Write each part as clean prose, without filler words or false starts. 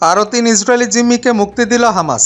আরও ৩ ইসরায়েলি জিম্মিকে মুক্তি দিল হামাস।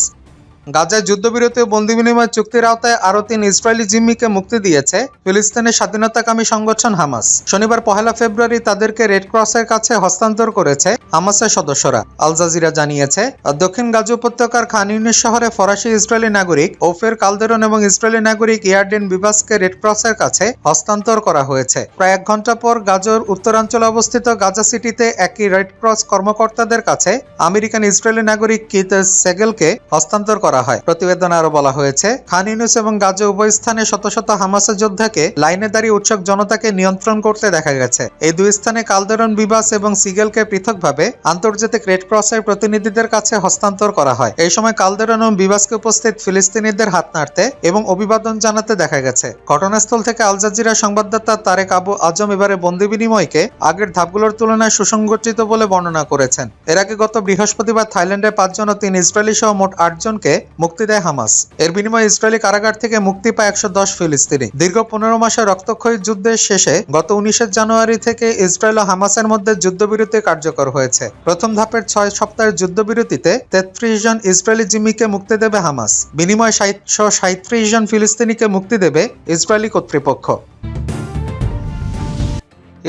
গাজায় যুদ্ধবিরতি ও বন্দি বিনিময় চুক্তির আওতায় আরও ৩ ইসরায়েলি জিম্মিকে মুক্তি দিয়েছে ফিলিস্তিনের স্বাধীনতাকামী সংগঠন হামাস। শনিবার ১ ফেব্রুয়ারি তাদেরকে রেড ক্রসের কাছে হস্তান্তর করেছে হামাসের সদস্যরা। আল জাজিরা জানিয়েছে, দক্ষিণ গাজা উপত্যকার খান ইউনিস শহরে ফরাসি ইসরায়েলি নাগরিক ওফের কালদেরন এবং ইসরায়েলি নাগরিক ইয়ারডিন বিবাসকে রেড ক্রসের কাছে হস্তান্তর করা হয়েছে। প্রায় ১ ঘন্টা পর গাজার উত্তরাঞ্চলে অবস্থিত গাজা সিটিতে একই রেড ক্রস কর্মকর্তাদের কাছে আমেরিকান ইসরায়েলি নাগরিক কিথ সেগেলকে হস্তান্তর করা হয়। প্রতিবেদনে আরো বলা হয়েছে, খান ইউনিস এবং গাজা উভয় স্থানে শত শত হামাসের যোদ্ধাকে লাইনে দাঁড়িয়ে উৎসুক জনতাকে নিয়ন্ত্রণ করতে দেখা গেছে। এই দুই স্থানে কালদেরন বিবাস এবং সিগেলকে পৃথকভাবে আন্তর্জাতিক রেড ক্রসের প্রতিনিধিদের কাছে হস্তান্তর করা হয়। এই সময় কালদেরন এবং বিবাসকে উপস্থিত ফিলিস্তিনিদের হাত নাড়তে এবং অভিবাদন জানাতে দেখা গেছে। ঘটনাস্থল থেকে আল জাজিরা সংবাদদাতা তারেক আবু আজম এবারে বন্দি বিনিময়কে আগের ধাপগুলোর তুলনায় সুসংগঠিত বলে বর্ণনা করেছেন। এর আগে গত বৃহস্পতিবার থাইল্যান্ডে ৫ জন ও ৩ ইসরায়েলি সহ মোট ৮ জনকে মুক্তি দেয় হামাস। এর বিনিময়ে ইসরায়েলি কারাগার থেকে মুক্তি পায় ১১০ ফিলিস্তিনি। দীর্ঘ ১৫ মাসের রক্তক্ষয়ী যুদ্ধের শেষে গত ১৯ জানুয়ারি থেকে ইসরায়েল ও হামাসের মধ্যে যুদ্ধবিরতি কার্যকর হয়েছে। প্রথম ধাপের ৬ সপ্তাহের যুদ্ধবিরতিতে ৩৩ জন ইসরায়েলি জিম্মিকে মুক্তি দেবে হামাস। বিনিময়ে ৭৩৭ জন ফিলিস্তিনিকে মুক্তি দেবে ইসরায়েলি কর্তৃপক্ষ।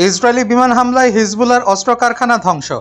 ইসরায়েলি বিমান হামলায় হিজবুল্লাহর অস্ত্র কারখানা ধ্বংস।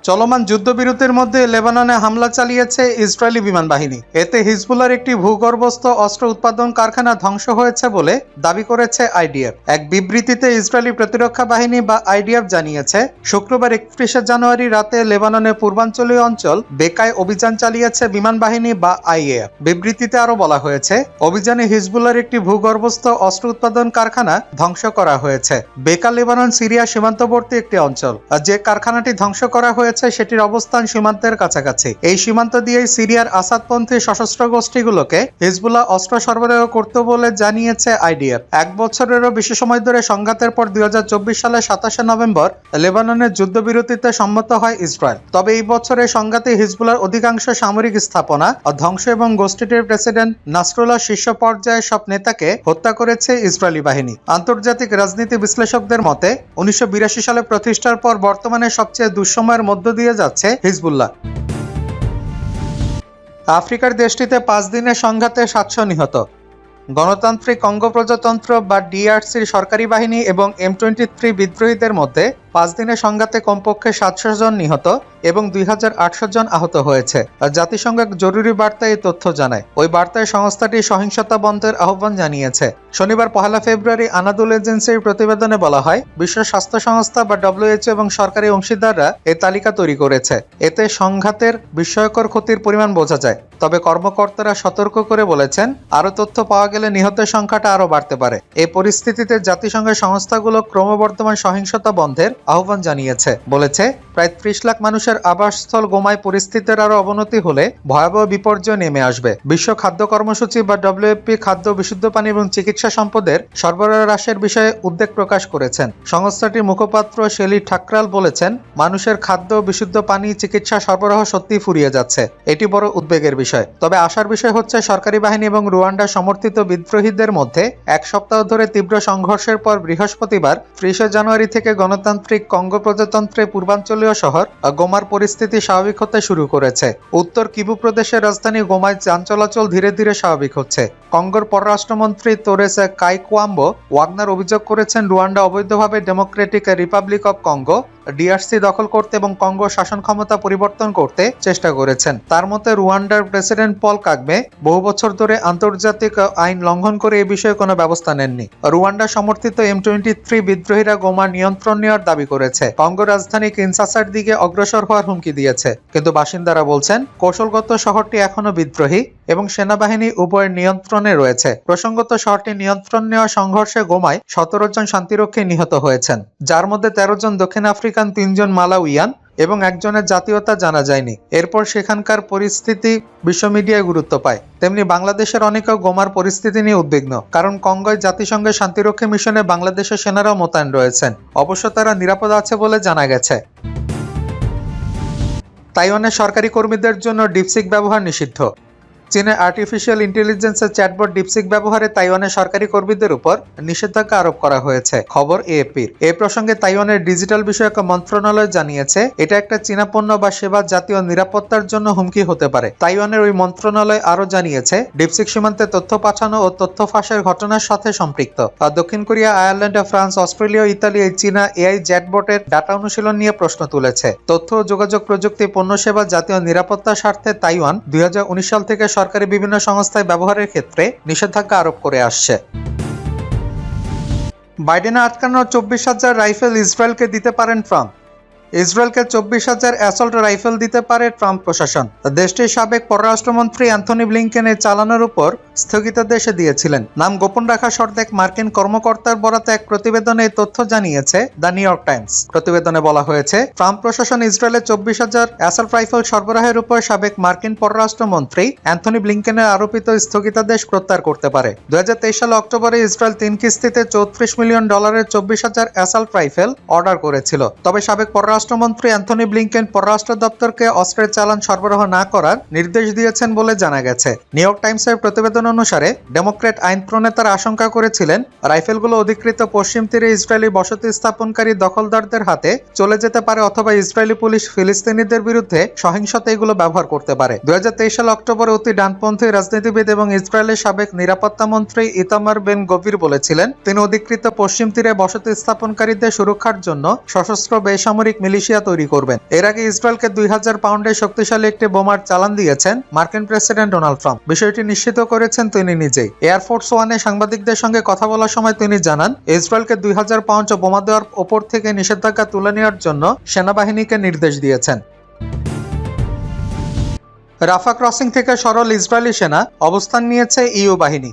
চলমান যুদ্ধবিরতির মধ্যে লেবাননে হামলা চালিয়েছে ইসরায়েলি বিমান বাহিনী। এতে হিজবুল্লাহর একটি ভূগর্ভস্থ অস্ত্র উৎপাদন কারখানা ধ্বংস হয়েছে বলে দাবি করেছে আইডিএফ। এক বিবৃতিতে ইসরায়েলি প্রতিরক্ষা বাহিনী বা আইডিএফ জানিয়েছে, শুক্রবার ৩১ জানুয়ারি রাতে লেবাননের পূর্বাঞ্চলীয় অঞ্চল বেকায় অভিযান চালিয়েছে বিমান বাহিনী বা আইএএফ। বিবৃতিতে আরো বলা হয়েছে, অভিযানে হিজবুল্লাহর একটি ভূগর্ভস্থ অস্ত্র উৎপাদন কারখানা ধ্বংস করা হয়েছে। বেকা লেবানন সিরিয়া সীমান্তবর্তী একটি অঞ্চল। যে কারখানাটি ধ্বংস করা হয়েছে সেটির অবস্থান সীমান্তের কাছাকাছি। এই সীমান্ত দিয়েই সিরিয়ার আসাদপন্থী সশস্ত্র গোষ্ঠীগুলোকে হিজবুল্লাহ অস্ত্র সরবরাহ করত বলে জানিয়েছে আইডিএফ। ১ বছরেরও বেশি সময় ধরে সংঘাতের পর ২০২৪ সালের ২৭ নভেম্বর লেবাননের যুদ্ধবিরতিতে সম্মত হয় ইসরায়েল। তবে এই বছরে সংঘাতে হিজবুল্লাহর অধিকাংশ সামরিক স্থাপনা ধ্বংস এবং গোষ্ঠীটির প্রেসিডেন্ট নাসরুল্লাহ শীর্ষ পর্যায়ের সব নেতাকে হত্যা করেছে ইসরায়েলি বাহিনী। আন্তর্জাতিক রাজনীতি বিশ্লেষকদের মতে ১৯৮২ সালে প্রতিষ্ঠার পর বর্তমানে সবচেয়ে দুঃসময়ের মধ্য দিয়ে যাচ্ছে হিজবুল্লাহ। আফ্রিকার দেশটিতে ৫ দিনের সংঘাতে ৭০০ নিহত। গণতান্ত্রিক কঙ্গো প্রজাতন্ত্র বা ডিআরসির সরকারি বাহিনী এবং M23 বিদ্রোহীদের মধ্যে ৫ দিনের সংঘাতে কমপক্ষে ৭০০ জন নিহত এবং ২৮০০ জন আহত হয়েছে। জাতিসংঘ এক জরুরি বার্তায় এই তথ্য জানায়। ওই বার্তায় সংস্থাটি সহিংসতা বন্ধের আহ্বান জানিয়েছে। শনিবার ১ ফেব্রুয়ারি আনাদোল এজেন্সির প্রতিবেদনে বলা হয়, বিশ্ব স্বাস্থ্য সংস্থা বা WHO এবং সরকারি অংশীদাররা এই তালিকা তৈরি করেছে। এতে সংঘাতের বিস্ময়কর ক্ষতির পরিমাণ বোঝা যায়। তবে কর্মকর্তারা সতর্ক করে বলেছেন, আরও তথ্য পাওয়া গেলে নিহতের সংখ্যাটা আরও বাড়তে পারে। এই পরিস্থিতিতে জাতিসংঘের সংস্থাগুলো ক্রমবর্ধমান সহিংসতা বন্ধের আহ্বান জানিয়েছে। বলেছে, প্রায় ৩০ লাখ মানুষের আবাসস্থল গোমায় পরিস্থিতির আরও অবনতি হলে ভয়াবহ বিপর্যয় নেমে আসবে। বিশ্ব খাদ্য কর্মসূচি বা WFP খাদ্য, বিশুদ্ধ পানি এবং চিকিৎসা সম্পদের সরবরাহ হ্রাসের বিষয়ে উদ্বেগ প্রকাশ করেছেন। সংস্থাটির মুখপাত্র শেলি ঠাকরাল বলেছেন, মানুষের খাদ্য, বিশুদ্ধ পানি, চিকিৎসা সরবরাহ সত্যিই ফুরিয়ে যাচ্ছে। এটি বড় উদ্বেগের বিষয়। তবে আশার বিষয় হচ্ছে, সরকারি বাহিনী এবং রুয়ান্ডা সমর্থিত বিদ্রোহীদের মধ্যে ১ সপ্তাহ ধরে তীব্র সংঘর্ষের পর বৃহস্পতিবার ৩০ জানুয়ারি থেকে গণতান্ত্রিক কঙ্গো প্রজাতন্ত্রের পূর্বাঞ্চলীয় শহর গোমার পরিস্থিতি স্বাভাবিক হতে শুরু করেছে। উত্তর কিবু প্রদেশের রাজধানী গোমায় যান চলাচল ধীরে ধীরে স্বাভাবিক হচ্ছে। কঙ্গোর পররাষ্ট্রমন্ত্রী তোরেসে কাইকোয়াম্বো ওয়াগনার অভিযোগ করেছেন, রুয়ান্ডা অবৈধভাবে Democratic Republic of Congo DRC দখল করতে এবং কঙ্গো শাসন ক্ষমতা পরিবর্তন করতে চেষ্টা করেছেন। তার মতে, রুয়ান্ডার প্রেসিডেন্ট পল কাগমে বহু বছর ধরে আন্তর্জাতিক আইন লঙ্ঘন করে এ বিষয়ে কোনো ব্যবস্থা নেননি। রুয়ান্ডা সমর্থিত M23 বিদ্রোহীরা গোমার নিয়ন্ত্রণ নেওয়ার দাবি করেছে। কঙ্গো রাজধানী কিনশাসার দিকে অগ্রসর হওয়ার হুমকি দিয়েছে। কিন্তু বাসিন্দারা বলছেন, কৌশলগত শহরটি এখনো বিদ্রোহী এবং সেনাবাহিনী উভয়ের নিয়ন্ত্রণে রয়েছে। প্রসঙ্গত, শহরটি নিয়ন্ত্রণ নেওয়া সংঘর্ষে গোমায় ১৭ জন শান্তিরক্ষী নিহত হয়েছেন, যার মধ্যে ১৩ জন দক্ষিণ আফ্রিকান, ৩ জন মালাউইয়ান এবং একজনের জাতীয়তা জানা যায়নি। এরপর সেখানকার পরিস্থিতি বিশ্ব মিডিয়ায় গুরুত্ব পায়। তেমনি বাংলাদেশের অনেকেও গোমার পরিস্থিতি নিয়ে উদ্বিগ্ন, কারণ কঙ্গোয় জাতিসংঘের শান্তিরক্ষী মিশনে বাংলাদেশের সেনারাও মোতায়েন রয়েছেন। অবশ্য তারা নিরাপদ আছে বলে জানা গেছে। তাইওয়ানের সরকারি কর্মীদের জন্য ডিপসিক ব্যবহার নিষিদ্ধ। চীনে আর্টিফিশিয়াল ইন্টেলিজেন্সের চ্যাটবট ডিপসিক ব্যবহারে তাইওয়ানের সরকারি কর্মীদের উপর নিষেধাজ্ঞা আরোপ করা হয়েছে, খবর এএপির। এ প্রসঙ্গে তাইওয়ানের ডিজিটাল বিষয়ক মন্ত্রণালয় জানিয়েছে, এটা একটা চীনা পণ্য বা সেবা জাতীয় নিরাপত্তার জন্য হুমকি হতে পারে। তাইওয়ানের ওই মন্ত্রণালয় আরও জানিয়েছে, ডিপসিক সীমান্তে তথ্য পাঠানো ও তথ্য ফাঁসের ঘটনার সাথে সম্পৃক্ত। আর দক্ষিণ কোরিয়া, আয়ারল্যান্ড, ফ্রান্স, অস্ট্রেলিয়া ও ইতালি এই চীনা এআই চ্যাটবটের ডাটা অনুশীলন নিয়ে প্রশ্ন তুলেছে। তথ্য ও যোগাযোগ প্রযুক্তি পণ্য সেবা জাতীয় নিরাপত্তার স্বার্থে তাইওয়ান 2019 সাল থেকে সরকারি বিভিন্ন সংস্থায় ব্যবহারের ক্ষেত্রে নিষেধাজ্ঞা আরোপ করে আসছে। বাইডেনে আটকানো 24,000 রাইফেল ইসরায়েলকে দিতে পারেন ট্রাম্প। ইসরায়েলকে 24,000 অ্যাসল্ট রাইফেল দিতে পারে ট্রাম্প প্রশাসন। দেশটির সাবেক পররাষ্ট্রমন্ত্রী অ্যান্থনি ব্লিংকেন এই চালানোর উপর স্থগিতাদেশ দিয়েছিলেন। নাম গোপন রাখা শর্তে এক মার্কিন কর্মকর্তার বরাতে এক প্রতিবেদনে এই তথ্য জানিয়েছে দ্য নিউ ইয়র্ক টাইমস। প্রতিবেদনে বলা হয়েছে, ট্রাম্প প্রশাসন ইসরায়েলে 24,000 অ্যাসল্ট রাইফেল সরবরাহের উপর সাবেক মার্কিন পররাষ্ট্রমন্ত্রী অ্যান্থনি ব্লিংকেনের আরোপিত স্থগিতাদেশ প্রত্যাহার করতে পারে। 2023 সালে অক্টোবরে ইসরায়েল 3 কিস্তিতে $34 মিলিয়ন 24,000 অ্যাসল্ট রাইফেল অর্ডার করেছিল। তবে সাবেক পররাষ্ট্রমন্ত্রী অ্যান্থনি ব্লিংকেন পররাষ্ট্র দপ্তরকে অস্ত্রের চালান সরবরাহ না করার নির্দেশ দিয়েছেন বলে জানা গেছে। নিউ ইয়র্ক টাইমসের প্রতিবেদন অনুসারে ডেমোক্র্যাট আইন প্রণেতারা আশঙ্কা করেছিলেন, রাইফেলগুলো অধিকৃত পশ্চিম তীরে ইসরায়েলি বসতি স্থাপনকারী দখলদারদের হাতে চলে যেতে পারে অথবা ইসরায়েলি পুলিশ ফিলিস্তিনিদের বিরুদ্ধে সহিংসতা এগুলো ব্যবহার করতে পারে। 2023 সাল অক্টোবরে অতি ডানপন্থী রাজনীতিবিদ এবং ইসরায়েলের সাবেক নিরাপত্তা মন্ত্রী ইতামার বেন গভির বলেছিলেন, তিনি অধিকৃত পশ্চিম তীরে বসতি স্থাপনকারীদের সুরক্ষার জন্য সশস্ত্র বেসামরিক মিলিশিয়া তৈরি করবেন। এর আগে ইসরায়েলকে 2000 পাউন্ডের শক্তিশালী একটি বোমার চালান দিয়েছেন মার্কিন প্রেসিডেন্ট ডোনাল্ড ট্রাম্প। বিষয়টি নিশ্চিত করেছেন তিনি নিজেই। এয়ারফোর্স ওয়ানে সাংবাদিকদের সঙ্গে কথা বলার সময় তিনি জানান, ইসরায়েলকে 2000 পাউন্ড বোমা দেওয়ার ওপর থেকে নিষেধাজ্ঞা তুলে নেওয়ার জন্য সেনাবাহিনীকে নির্দেশ দিয়েছেন। রাফা ক্রসিং থেকে সরল ইসরায়েলি সেনা, অবস্থান নিয়েছে ইইউ বাহিনী।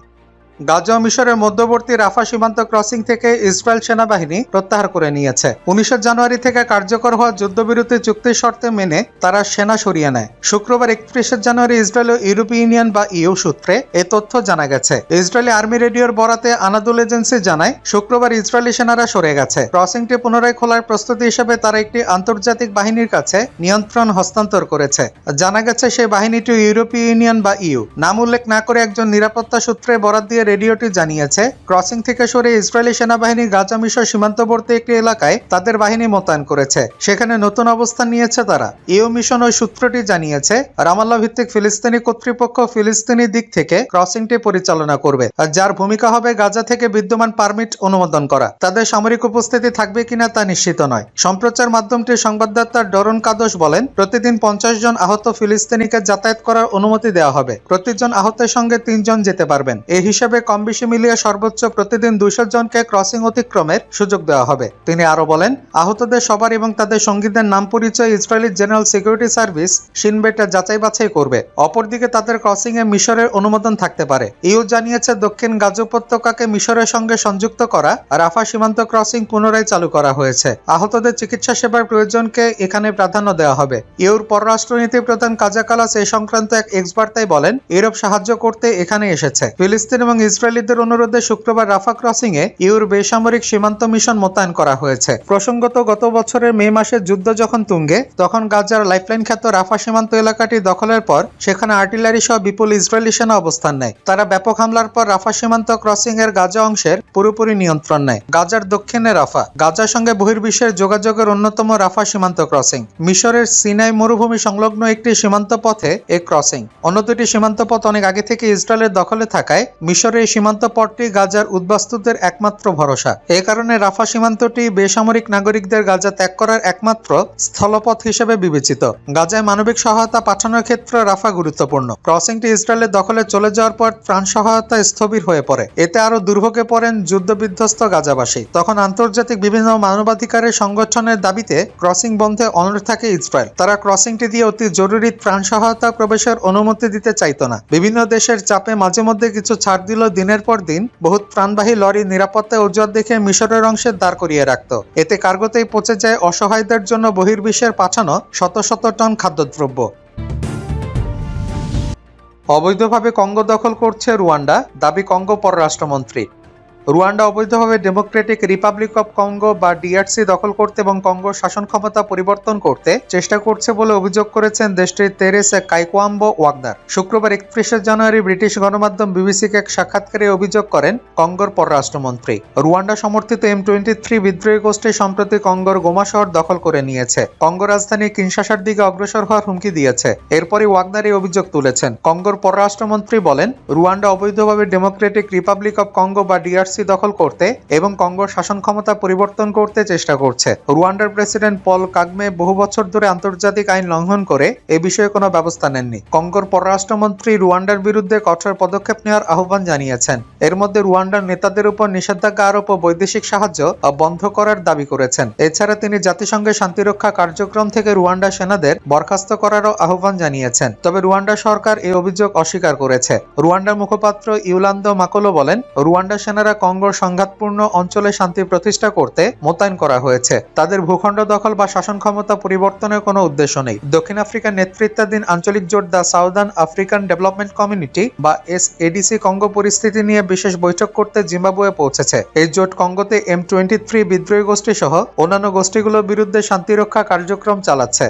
গাজা ও মিশরের মধ্যবর্তী রাফা সীমান্ত ক্রসিং থেকে ইসরায়েল সেনাবাহিনী প্রত্যাহার করে নিয়েছে। 19 জানুয়ারি থেকে কার্যকর হওয়া যুদ্ধবিরতি চুক্তির শর্তে মেনে তারা সেনা সরিয়ে নেয়। শুক্রবার 31 জানুয়ারি ইসরায়েল ও ইউরোপীয় ইউনিয়ন বা ইউ সূত্রে এ তথ্য জানা গেছে। ইসরায়েলি আর্মি রেডিওর বরাতে আনাদুল এজেন্সি জানায়, শুক্রবার ইসরায়েলি সেনারা সরে গেছে। ক্রসিংটি পুনরায় খোলার প্রস্তুতি হিসেবে তারা একটি আন্তর্জাতিক বাহিনীর কাছে নিয়ন্ত্রণ হস্তান্তর করেছে। জানা গেছে সেই বাহিনীটি ইউরোপীয় ইউনিয়ন বা ইউ। নাম উল্লেখ না করে একজন নিরাপত্তা সূত্রে বরাত দিয়ে রেডিওটি জানিয়েছে, ক্রসিং থেকে সরে ইসরায়েলি সেনাবাহিনী গাজা মিশর সীমান্তবর্তী একটি এলাকায় তাদের বাহিনী মোতায়েন করেছে। সেখানে নতুন অবস্থান নিয়েছে তারা। ইউ মিশন ওই সূত্রটি জানিয়েছে, রামাল্লাহ ভিত্তিক ফিলিস্তিনি কর্তৃপক্ষ ফিলিস্তিনি দিক থেকে ক্রসিংটি পরিচালনা করবে, যার ভূমিকা হবে গাজা থেকে বিদ্যমান পারমিট অনুমোদন করা। তাদের সামরিক উপস্থিতি থাকবে কিনা তা নিশ্চিত নয়। সম্প্রচার মাধ্যমটির সংবাদদাতা ডরন কাদোস বলেন, প্রতিদিন 50 জন আহত ফিলিস্তিনিকে যাতায়াত করার অনুমতি দেওয়া হবে। প্রতিজন আহতের সঙ্গে 3 জন যেতে পারবেন। এই হিসেবে কম বেশি মিলিয়ে সর্বোচ্চ প্রতিদিন 200 জনকে ক্রসিং অতিক্রমের সুযোগ দেওয়া হবে। তিনি আরো বলেন, আহতদের সবার এবং তাদের সঙ্গীদের নাম পরিচয় ইসরায়েলি জেনারেল সিকিউরিটি সার্ভিস শিনবেট যাচাই বাছাই করবে। অপরদিকে তাদের ক্রসিং এ মিশরের অনুমোদন থাকতে পারে। ইউ জানিয়েছে, দক্ষিণ গাজা উপত্যকাকে মিশরের সঙ্গে সংযুক্ত করা রাফা সীমান্ত ক্রসিং পুনরায় চালু করা হয়েছে। আহতদের চিকিৎসা সেবার প্রয়োজনকে এখানে প্রাধান্য দেওয়া হবে। ইউর পররাষ্ট্রনীতি প্রধান কাজা কালাস এ সংক্রান্ত এক এক্স বার্তায় বলেন, ইউরোপ সাহায্য করতে এখানে এসেছে। ফিলিস্তিন এবং ইসরায়েলিদের অনুরোধে শুক্রবার রাফা ক্রসিং এ ইউর বেসামরিক সীমান্ত মিশন মোতায়েন করা হয়েছে। প্রসঙ্গত, গত বছরের মে মাসে যুদ্ধ যখন তুঙ্গে, তখন গাজার লাইফলাইন খ্যাত রাফা সীমান্ত এলাকাটি দখলের পর সেখানে আর্টিলারি সহ বিপুল ইসরায়েলি সেনা অবস্থান নেয়। তারা ব্যাপক হামলার পর রাফা সীমান্ত ক্রসিং এর গাজা অংশের পুরোপুরি নিয়ন্ত্রণ নেয়। গাজার দক্ষিণে রাফা, গাজার সঙ্গে বহির্বিশ্বের যোগাযোগের অন্যতম রাফা সীমান্ত ক্রসিং। মিশরের সিনাই মরুভূমি সংলগ্ন একটি সীমান্ত পথে এই ক্রসিং। অন্য দুটি সীমান্ত পথ অনেক আগে থেকে ইসরায়েলের দখলে থাকায় মিশরের এই সীমান্ত পথটি গাজার উদ্বাস্তুদের একমাত্র ভরসা। এ কারণে রাফা সীমান্তটি বেসামরিক নাগরিকদের গাজা ত্যাগ করার একমাত্র স্থলপথ হিসেবে বিবেচিত। গাজায় মানবিক সহায়তা পাঠানোর ক্ষেত্রে রাফা গুরুত্বপূর্ণ। ক্রসিংটি ইসরায়েলের দখলে চলে যাওয়ার পর ত্রাণ সহায়তা স্থবির হয়ে পড়ে। এতে আরো দুর্ভোগে পড়েন যুদ্ধবিধ্বস্ত গাজাবাসী। তখন আন্তর্জাতিক বিভিন্ন মানবাধিকারের সংগঠনের দাবিতে ক্রসিং বন্ধে অনড় থাকে ইসরায়েল। তারা ক্রসিংটি দিয়ে অতি জরুরি ত্রাণ সহায়তা প্রবেশের অনুমতি দিতে চাইত না। বিভিন্ন দেশের চাপে মাঝে মধ্যে কিছু ছাড় দিল দিনের পর দিন বহুত ত্রাণবাহী লরি নিরাপত্তা অজুহাত দেখে মিশরের অংশে দাঁড় করিয়ে রাখত। এতে কার্গোতেই পচে যায় অসহায়দের জন্য বহির্বিশ্বের পাঠানো শত শত টন খাদ্যদ্রব্য। অবৈধভাবে কঙ্গো দখল করছে রুয়ান্ডা, দাবি কঙ্গো পররাষ্ট্রমন্ত্রী। রুয়ান্ডা অবৈধভাবে ডেমোক্রেটিক রিপাবলিক অব কঙ্গো বা ডিআরসি দখল করতে এবং কঙ্গোর শাসন ক্ষমতা পরিবর্তন করতে চেষ্টা করছে বলে অভিযোগ করেছেন দেশটির তেরেসা কাইকোয়াম্বো ওয়াগনার। শুক্রবার 31শে জানুয়ারি ব্রিটিশ গণমাধ্যম বিবিসিকে এক সাক্ষাৎকারে অভিযোগ করেন কঙ্গোর পররাষ্ট্রমন্ত্রী। রুয়ান্ডা সমর্থিত M23 বিদ্রোহী গোষ্ঠী সম্প্রতি কঙ্গোর গোমা শহর দখল করে নিয়েছে, কঙ্গো রাজধানী কিনশাসার দিকে অগ্রসর হওয়ার হুমকি দিয়েছে। এরপরই ওয়াগনার এই অভিযোগ তুলেছেন। কঙ্গোর পররাষ্ট্রমন্ত্রী বলেন, রুয়ান্ডা অবৈধভাবে ডেমোক্রেটিক রিপাবলিক অব কঙ্গো বা ডিআরসি দখল করতে এবং কঙ্গোর শাসন ক্ষমতা পরিবর্তন করতে চেষ্টা করছে। রুয়ান্ডার প্রেসিডেন্ট পল কাগমে বহু বছর ধরে আন্তর্জাতিক আইন লঙ্ঘন করে এ বিষয়ে কোনো ব্যবস্থা নেননি। কঙ্গোর পররাষ্ট্রমন্ত্রী রুয়ান্ডার বিরুদ্ধে কঠোর পদক্ষেপ নেওয়ার আহ্বান জানিয়েছেন। এর মধ্যে রুয়ান্ডার নেতাদের উপর নিষেধাজ্ঞা আরোপ ও বৈদেশিক সাহায্য বন্ধ করার দাবি করেছেন। এছাড়া তিনি জাতিসংঘের শান্তিরক্ষা কার্যক্রম থেকে রুয়ান্ডা সেনাদের বরখাস্ত করারও আহ্বান জানিয়েছেন। তবে রুয়ান্ডা সরকার এই অভিযোগ অস্বীকার করেছে। রুয়ান্ডার মুখপাত্র ইউলান্দো মাকোলো বলেন, রুয়ান্ডা সেনারা কঙ্গোর সংঘাতপূর্ণ অঞ্চলে শান্তি প্রতিষ্ঠা করতে মোতায়েন করা হয়েছে। তাদের ভূখণ্ড দখল বা শাসন ক্ষমতা পরিবর্তনের কোনো উদ্দেশ্য নেই। দক্ষিণ আফ্রিকার নেতৃত্বাধীন আঞ্চলিক জোট the southern African development community বা SADC কঙ্গো পরিস্থিতি নিয়ে বিশেষ বৈঠক করতে জিম্বাবুয়ে পৌঁছেছে। এই জোট কঙ্গোতে M23 বিদ্রোহী গোষ্ঠী সহ অন্যান্য গোষ্ঠীগুলোর বিরুদ্ধে শান্তিরক্ষা কার্যক্রম চালাচ্ছে।